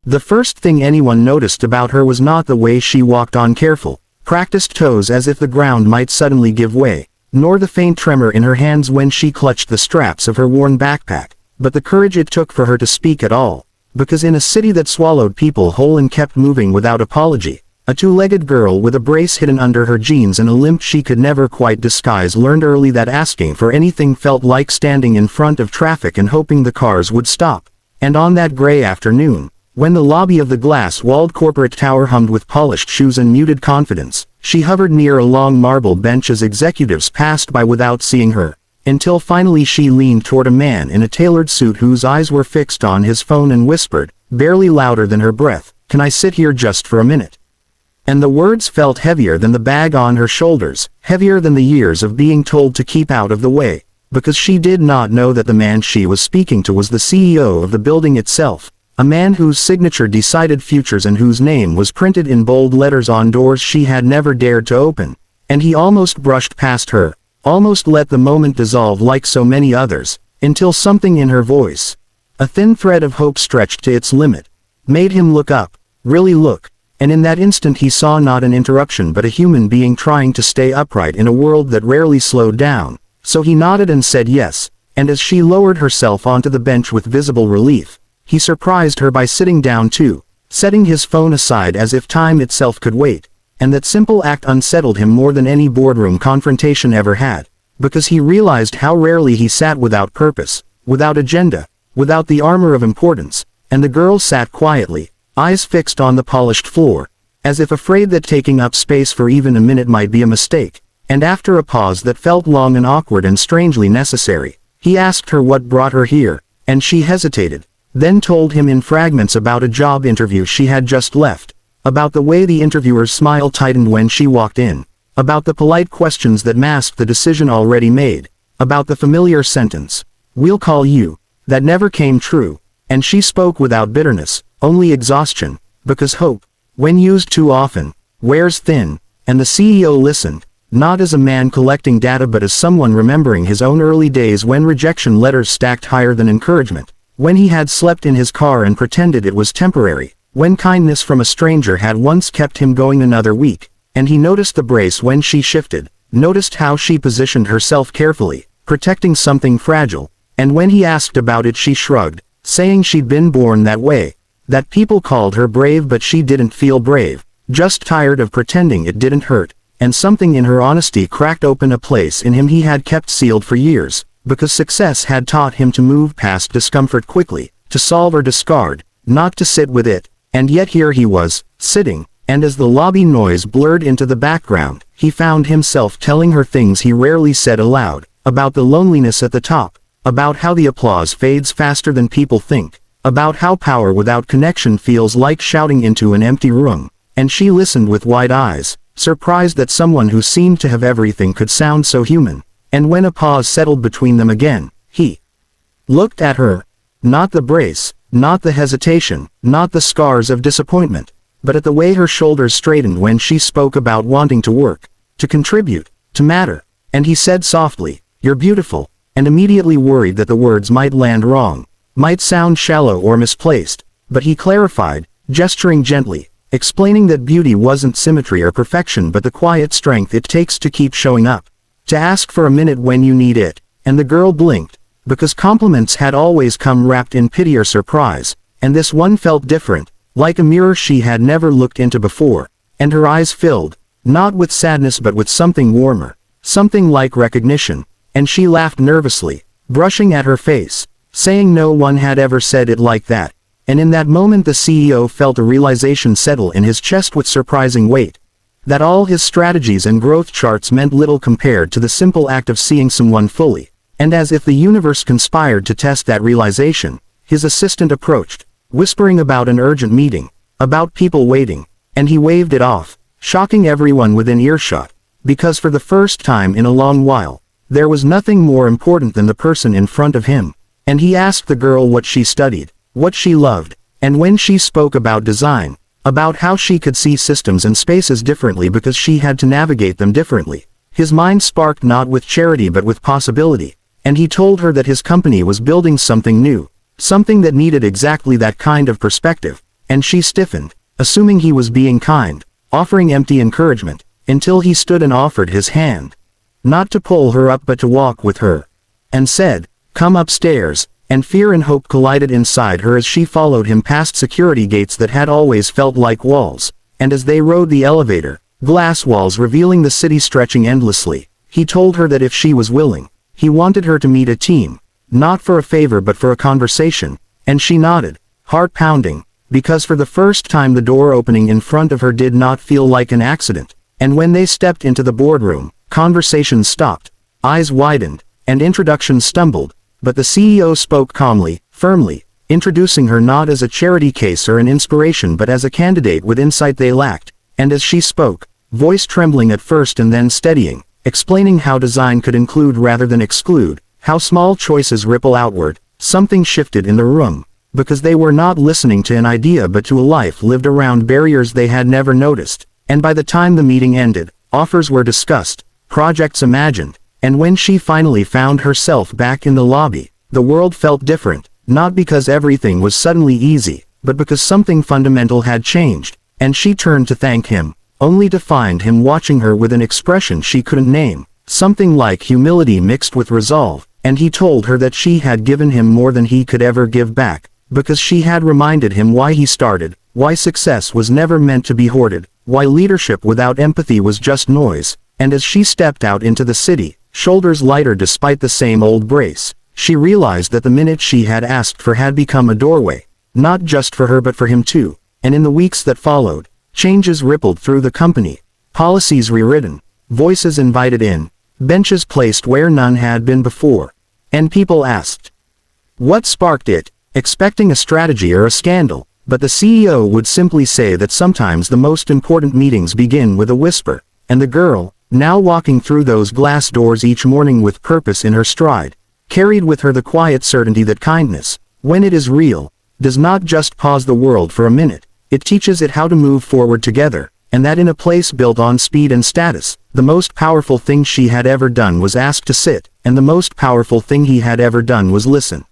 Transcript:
The first thing anyone noticed about her was not the way she walked on careful, practiced toes as if the ground might suddenly give way, nor the faint tremor in her hands when she clutched the straps of her worn backpack, but the courage it took for her to speak at all. Because in a city that swallowed people whole and kept moving without apology, a two-legged girl with a brace hidden under her jeans and a limp she could never quite disguise learned early that asking for anything felt like standing in front of traffic and hoping the cars would stop. And on that gray afternoon, when the lobby of the glass-walled corporate tower hummed with polished shoes and muted confidence, she hovered near a long marble bench as executives passed by without seeing her, until finally she leaned toward a man in a tailored suit whose eyes were fixed on his phone and whispered, barely louder than her breath, "Can I sit here just for a minute?" And the words felt heavier than the bag on her shoulders, heavier than the years of being told to keep out of the way, because she did not know that the man she was speaking to was the CEO of the building itself, a man whose signature decided futures and whose name was printed in bold letters on doors she had never dared to open. And he almost brushed past her, almost let the moment dissolve like so many others, until something in her voice, a thin thread of hope stretched to its limit, made him look up, really look. And in that instant he saw not an interruption but a human being trying to stay upright in a world that rarely slowed down. So he nodded and said yes, and as she lowered herself onto the bench with visible relief, he surprised her by sitting down too, setting his phone aside as if time itself could wait. And that simple act unsettled him more than any boardroom confrontation ever had, because he realized how rarely he sat without purpose, without agenda, without the armor of importance. And the girl sat quietly, eyes fixed on the polished floor, as if afraid that taking up space for even a minute might be a mistake. And after a pause that felt long and awkward and strangely necessary, he asked her what brought her here, and she hesitated, then told him in fragments about a job interview she had just left, about the way the interviewer's smile tightened when she walked in, about the polite questions that masked the decision already made, about the familiar sentence, "We'll call you," that never came true. And she spoke without bitterness, only exhaustion, because hope, when used too often, wears thin. And the CEO listened, not as a man collecting data but as someone remembering his own early days when rejection letters stacked higher than encouragement, when he had slept in his car and pretended it was temporary, when kindness from a stranger had once kept him going another week. And he noticed the brace when she shifted, noticed how she positioned herself carefully, protecting something fragile, and when he asked about it she shrugged, saying she'd been born that way, that people called her brave but she didn't feel brave, just tired of pretending it didn't hurt. And something in her honesty cracked open a place in him he had kept sealed for years, because success had taught him to move past discomfort quickly, to solve or discard, not to sit with it. And yet here he was, sitting, and as the lobby noise blurred into the background, he found himself telling her things he rarely said aloud, about the loneliness at the top, about how the applause fades faster than people think, about how power without connection feels like shouting into an empty room. And she listened with wide eyes, surprised that someone who seemed to have everything could sound so human. And when a pause settled between them again, he looked at her. Not the brace, not the hesitation, not the scars of disappointment, but at the way her shoulders straightened when she spoke about wanting to work, to contribute, to matter. And he said softly, "You're beautiful," and immediately worried that the words might land wrong, might sound shallow or misplaced. But he clarified, gesturing gently, explaining that beauty wasn't symmetry or perfection but the quiet strength it takes to keep showing up, to ask for a minute when you need it. And the girl blinked, because compliments had always come wrapped in pity or surprise, and this one felt different, like a mirror she had never looked into before. And her eyes filled, not with sadness but with something warmer, something like recognition. And she laughed nervously, brushing at her face, saying no one had ever said it like that. And in that moment the CEO felt a realization settle in his chest with surprising weight, that all his strategies and growth charts meant little compared to the simple act of seeing someone fully. And as if the universe conspired to test that realization, his assistant approached, whispering about an urgent meeting, about people waiting, and he waved it off, shocking everyone within earshot, because for the first time in a long while, there was nothing more important than the person in front of him. And he asked the girl what she studied, what she loved, and when she spoke about design, about how she could see systems and spaces differently because she had to navigate them differently, his mind sparked not with charity but with possibility. And he told her that his company was building something new, something that needed exactly that kind of perspective, and she stiffened, assuming he was being kind, offering empty encouragement, until he stood and offered his hand. Not to pull her up but to walk with her. And said, "Come upstairs," and fear and hope collided inside her as she followed him past security gates that had always felt like walls, and as they rode the elevator, glass walls revealing the city stretching endlessly, he told her that if she was willing, he wanted her to meet a team, not for a favor but for a conversation, and she nodded, heart pounding, because for the first time the door opening in front of her did not feel like an accident, and when they stepped into the boardroom, conversations stopped, eyes widened, and introductions stumbled, but the CEO spoke calmly, firmly, introducing her not as a charity case or an inspiration but as a candidate with insight they lacked, and as she spoke, voice trembling at first and then steadying, explaining how design could include rather than exclude, how small choices ripple outward, something shifted in the room, because they were not listening to an idea but to a life lived around barriers they had never noticed, and by the time the meeting ended, offers were discussed, projects imagined, and when she finally found herself back in the lobby, the world felt different, not because everything was suddenly easy, but because something fundamental had changed, and she turned to thank him, only to find him watching her with an expression she couldn't name, something like humility mixed with resolve, and he told her that she had given him more than he could ever give back, because she had reminded him why he started, why success was never meant to be hoarded, why leadership without empathy was just noise, and as she stepped out into the city, shoulders lighter despite the same old brace, she realized that the minute she had asked for had become a doorway, not just for her but for him too, and in the weeks that followed, changes rippled through the company, policies rewritten, voices invited in, benches placed where none had been before, and people asked, what sparked it, expecting a strategy or a scandal, but the CEO would simply say that sometimes the most important meetings begin with a whisper, and the girl, now walking through those glass doors each morning with purpose in her stride, carried with her the quiet certainty that kindness, when it is real, does not just pause the world for a minute, it teaches it how to move forward together, and that in a place built on speed and status, the most powerful thing she had ever done was ask to sit, and the most powerful thing he had ever done was listen.